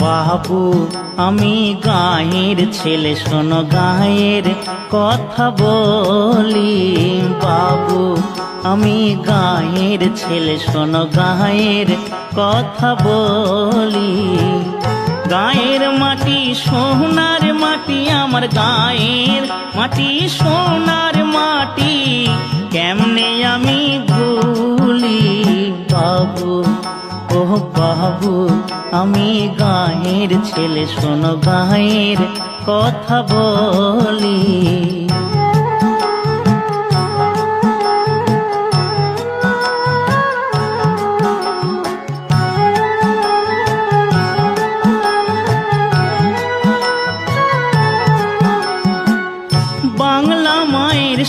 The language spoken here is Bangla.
বাবু আমি গাঁয়ের ছেলে, শোনো গাঁয়ের কথা বলি। বাবু আমি গাঁয়ের ছেলে, শোনো গাঁয়ের কথা বলি। গাঁয়ের মাটি সোনার মাটি, আমার গাঁয়ের মাটি সোনার মাটি, কেমনে আমি ভুলি। বাবু ও বাবু আমি গাঁয়ের ছেলে, শোনো গাঁয়ের কথা বলি। বাংলা মায়ের